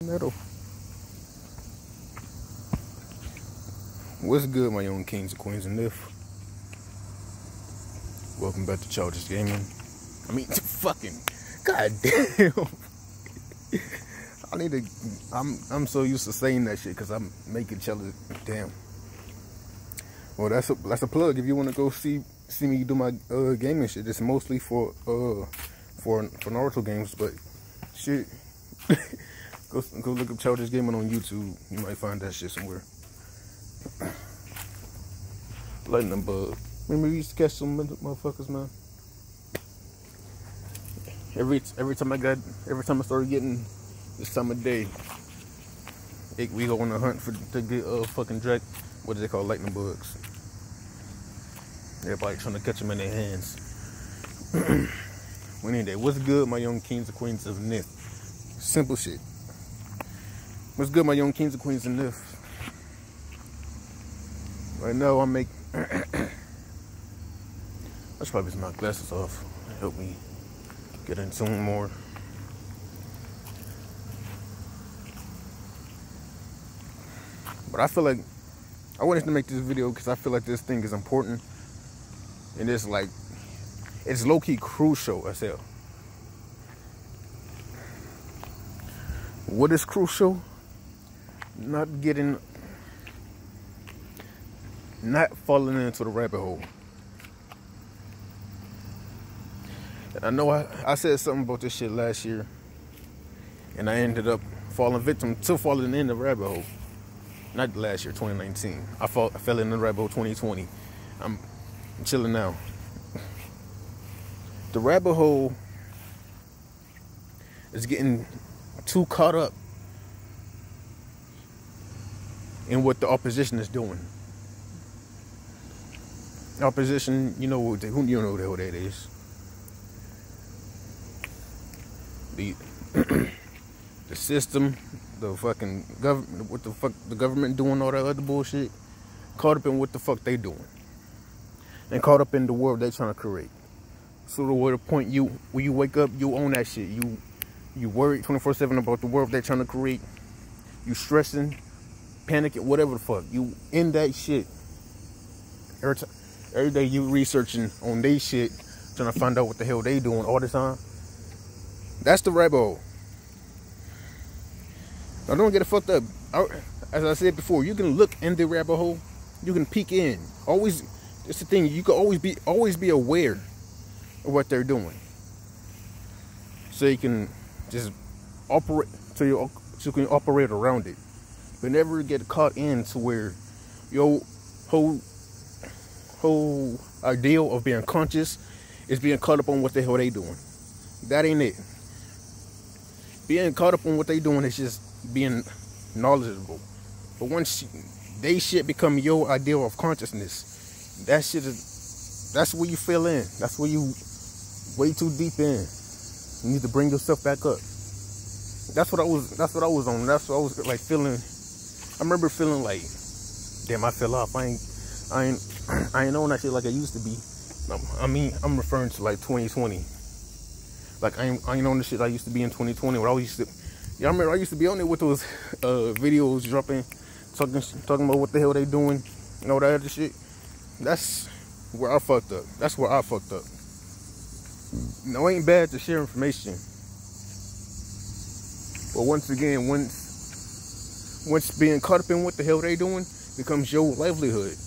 Metal. What's good, my young kings and queens and if? Welcome back to Childish Gaming. I mean, fucking, goddamn. I need to. I'm so used to saying that shit because I'm making childish. Damn. Well, that's a plug. If you want to go see me do my gaming shit, it's mostly for Naruto games, but shit. Go look up Childish Gaming on YouTube. You might find that shit somewhere. Lightning bug. Remember we used to catch some motherfuckers, man. Every time I started getting this time of day, we go on a hunt to get fucking what is it called, lightning bugs. Everybody trying to catch them in their hands. Well, anyway, what's good, my young kings and queens of Nith? Simple shit. What's good, my young kings and queens of Nith? Right now, I should probably take my glasses off. Help me get in tune more. But I feel like I wanted to make this video because I feel like this thing is important. And it's low-key crucial as hell. What is crucial? Not falling into the rabbit hole. And I know I said something about this shit last year, and I ended up falling victim to falling in the rabbit hole. Not last year, 2019. I fell in the rabbit hole 2020. I'm chilling now. The rabbit hole is getting too caught up in what the opposition is doing. Opposition, you know who the hell that is. The system, the fucking government, what the fuck the government doing, all that other bullshit, caught up in what the fuck they doing, and caught up in the world they trying to create. So to the point when you wake up, you own that shit. You worried 24/7 about the world they're trying to create. You stressing, panicking, whatever the fuck. You in that shit. Every day you researching on they shit, trying to find out what the hell they doing all the time. That's the rabbit hole. Now don't get it fucked up. As I said before, you can look in the rabbit hole. You can peek in. Always, it's the thing. You can always be aware of what they're doing, so you can just operate. So you can operate around it, but never get caught in to where your whole ideal of being conscious is being caught up on what the hell they doing. That ain't it. Being caught up on what they doing is just being knowledgeable. But once they shit become your ideal of consciousness, that's where you fell in. That's where you way too deep in. You need to bring yourself back up. That's what I was on. That's what I was like feeling. I remember feeling like, damn, I fell off. I ain't on that shit like I used to be. I mean, I'm referring to like 2020. Like I ain't on the shit I used to be in 2020. Where I remember I used to be on there with those videos dropping, talking about what the hell they doing and all that other shit. That's where I fucked up. That's where I fucked up. No, it ain't bad to share information, but once again, once being caught up in what the hell they doing becomes your livelihood,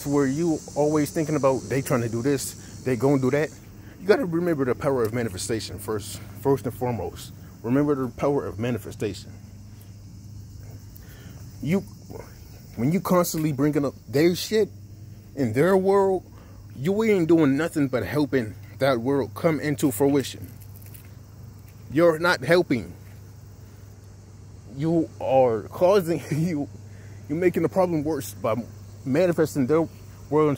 to where you always thinking about they trying to do this, they gonna do that. You gotta remember the power of manifestation first and foremost. Remember the power of manifestation. When you constantly bringing up their shit in their world, you ain't doing nothing but helping that world come into fruition. You're not helping. You are causing you're making the problem worse by manifesting their world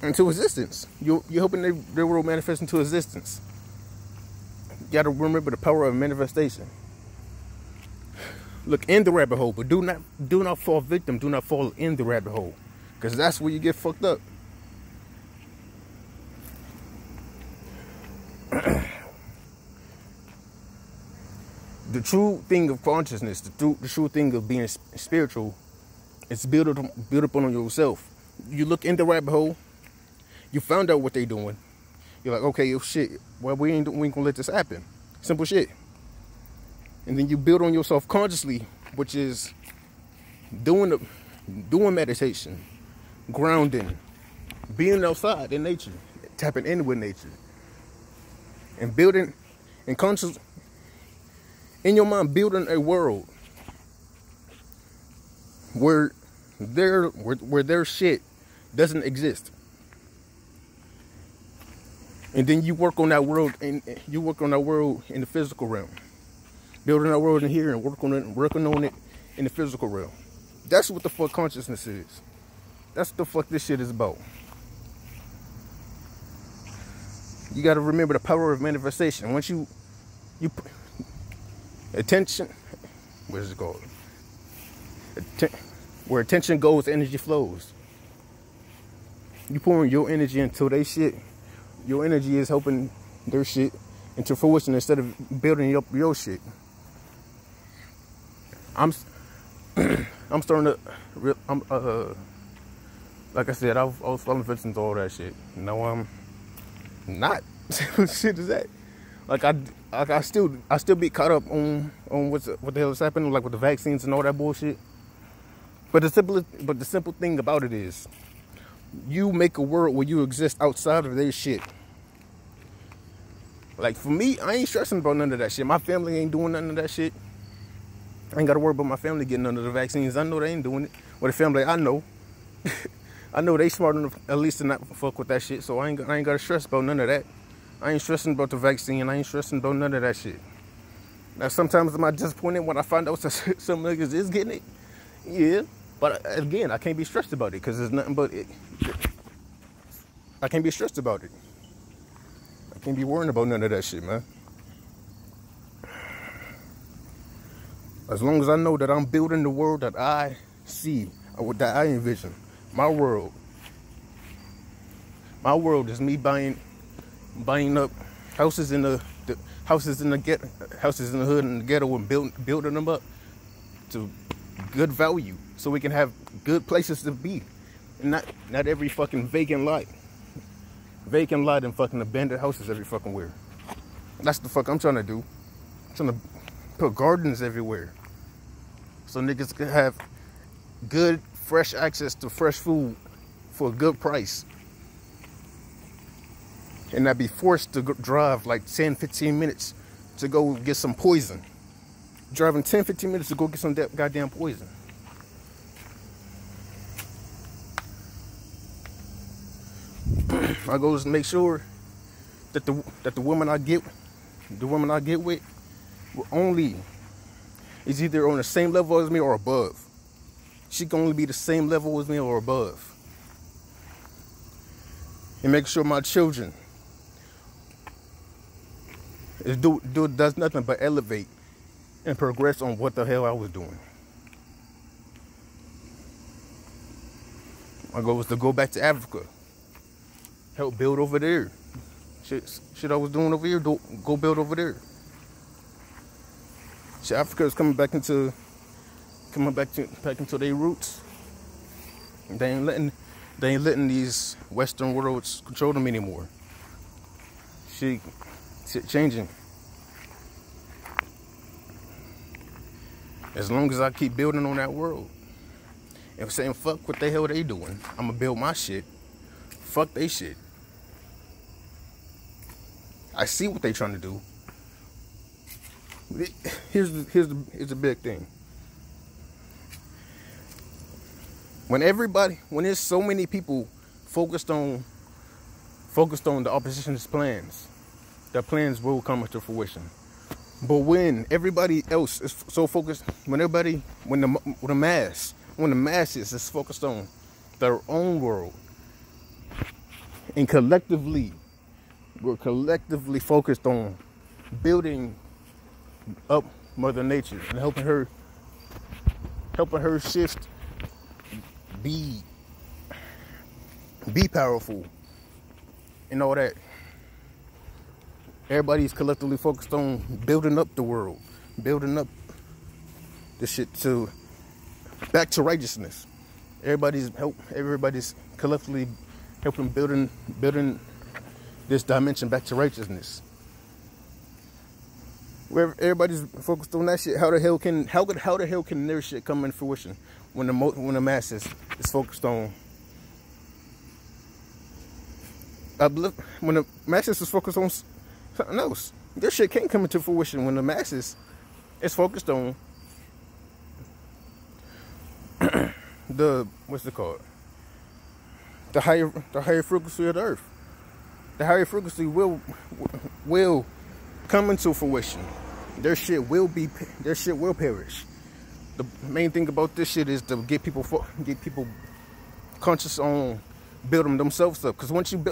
into existence. You're helping their world manifest into existence. You gotta remember the power of manifestation. Look in the rabbit hole, but do not fall victim. Do not fall in the rabbit hole, because that's where you get fucked up. The true thing of consciousness, the true thing of being spiritual, is built up on yourself. You look in the rabbit hole, you found out what they doing. You're like, okay, oh shit, well, we ain't gonna let this happen. Simple shit. And then you build on yourself consciously, which is doing meditation, grounding, being outside in nature, tapping in with nature, and building and conscious in your mind, building a world where their shit doesn't exist. And then you work on that world, and you work on that world in the physical realm, building that world in here and working on it in the physical realm. That's what the fuck consciousness is. That's what the fuck this shit is about. You got to remember the power of manifestation. Once you attention, what is it called? Where attention goes, energy flows. You pouring your energy into their shit. Your energy is helping their shit into fruition instead of building up your shit. I'm starting to, like I said, I was falling victim to all that shit. No, I'm not. What shit is that? Like I still be caught up on what the hell is happening, like with the vaccines and all that bullshit. But the simple thing about it is, you make a world where you exist outside of their shit. Like for me, I ain't stressing about none of that shit. My family ain't doing none of that shit. I ain't got to worry about my family getting none of the vaccines. I know they ain't doing it. Or the family I know, I know they smart enough at least to not fuck with that shit. So I ain't got to stress about none of that. I ain't stressing about the vaccine. I ain't stressing about none of that shit. Now sometimes am I disappointed when I find out some niggas is getting it? Yeah. But again, I can't be stressed about it because there's nothing but it. I can't be stressed about it. I can't be worrying about none of that shit, man. As long as I know that I'm building the world that I see, or that I envision, my world is me buying up houses in the houses in the hood and the ghetto and building them up to good value, so we can have good places to be, and not every fucking vacant lot and fucking abandoned houses every fucking where. That's the fuck I'm trying to do. I'm trying to put gardens everywhere, so niggas can have good, fresh access to fresh food for a good price, and not be forced to drive like 10-15 minutes to go get some poison. Driving 10-15 minutes to go get some goddamn poison. My goal is to make sure that the woman I get with will only is either on the same level as me or above. She can only be the same level as me or above. And make sure my children does nothing but elevate and progress on what the hell I was doing. My goal was to go back to Africa, help build over there. Shit I was doing over here, go build over there. Shit, Africa is coming back into their roots. They ain't letting these Western worlds control them anymore. Shit changing. As long as I keep building on that world and saying fuck what the hell they doing, I'ma build my shit. Fuck they shit. I see what they trying to do. Here's the big thing. When there's so many people focused on the opposition's plans, their plans will come into fruition. But when everybody else is so focused, when the masses is focused on their own world, and we're collectively focused on building up Mother Nature and helping her shift, be powerful, and all that. Everybody's collectively focused on building up the world, building up this shit to back to righteousness. Everybody's collectively helping building this dimension back to righteousness. Where everybody's focused on that shit, how the hell can their shit come in fruition when the masses is focused on when the masses is focused on something else? Their shit can't come into fruition when the masses is focused on the higher frequency of the earth. The higher frequency will come into fruition. Their shit will perish. The main thing about this shit is to get people conscious on building themselves up. Because once you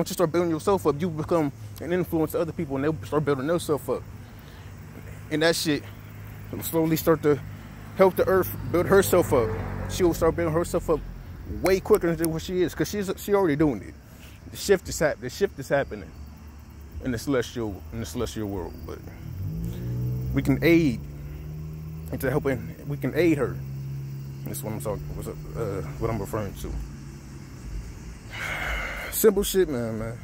start building yourself up, you become an influence to other people, and they'll start building themselves up. And that shit will slowly start to help the earth build herself up. She will start building herself up way quicker than what she is, because she's already doing it. The shift is happening in the celestial world, but we can aid into helping. We can aid her. That's what I'm referring to. Simple shit, man.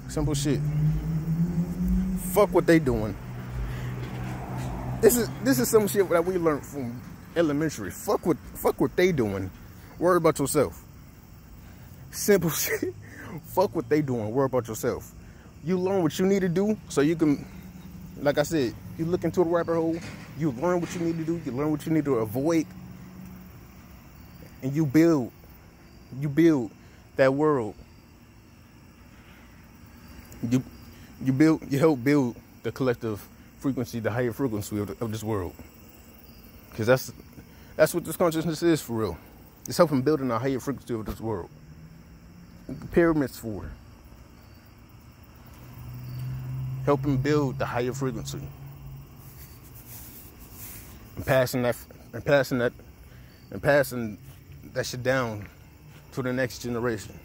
Simple shit. Fuck what they doing. This is some shit that we learned from elementary. Fuck what they doing. Worry about yourself. Simple shit. Fuck what they doing. Worry about yourself. You learn what you need to do so you can, like I said, you look into a rabbit hole, you learn what you need to do, you learn what you need to avoid, and you build that world. You help build the collective frequency, the higher frequency of this world. Because that's what this consciousness is for real. It's helping building a higher frequency of this world. Pyramids for helping build the higher frequency and passing that shit down to the next generation.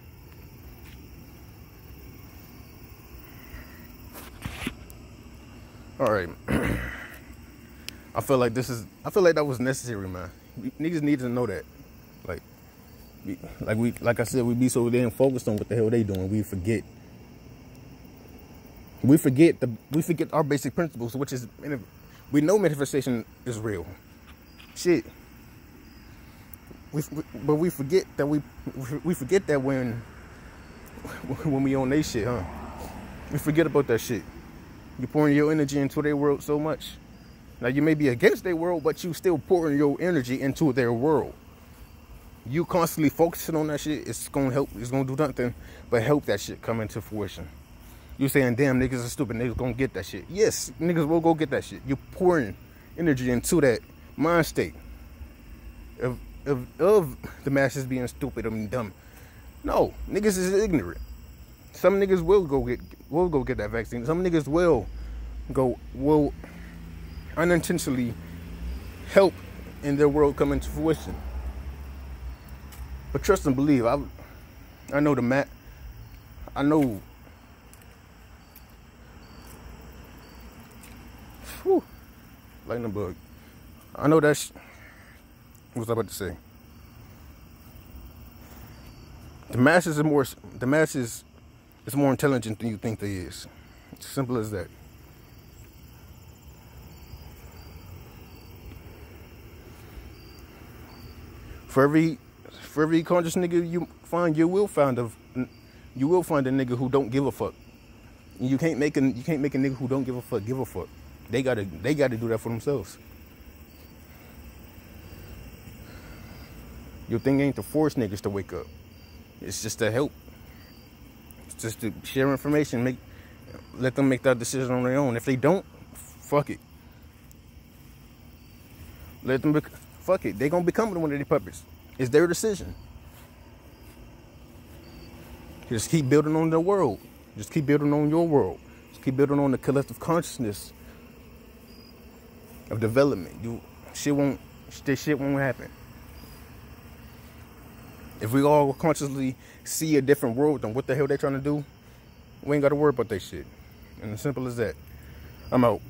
All right. I feel like that was necessary, man. Niggas need to know that. Like I said, we be so damn focused on what the hell they doing, we forget our basic principles, which is, we know manifestation is real. Shit. But we forget that when we on they shit, huh? We forget about that shit. You're pouring your energy into their world so much. Now you may be against their world, but you still pouring your energy into their world. You constantly focusing on that shit, it's gonna do nothing but help that shit come into fruition. You saying, damn, niggas are stupid, niggas gonna get that shit. Yes, niggas will go get that shit. You're pouring energy into that mind state of the masses being stupid and dumb. No, niggas is ignorant. Some niggas will go get that vaccine. Some niggas will unintentionally help in their world come into fruition. But trust and believe. I know I know. Whew, lightning bug. I know that's. What was I about to say? The masses is more intelligent than you think they is. It's simple as that. For every conscious nigga you find, you will find a nigga who don't give a fuck. You can't make a nigga who don't give a fuck give a fuck. They gotta do that for themselves. Your thing ain't to force niggas to wake up. It's just to help. It's just to share information, let them make that decision on their own. If they don't, fuck it. Fuck it. They gonna become one of their puppets. It's their decision. Just keep building on their world. Just keep building on your world. Just keep building on the collective consciousness of development. This shit won't happen. If we all consciously see a different world than what the hell they trying to do, we ain't got to worry about that shit. And as simple as that. I'm out.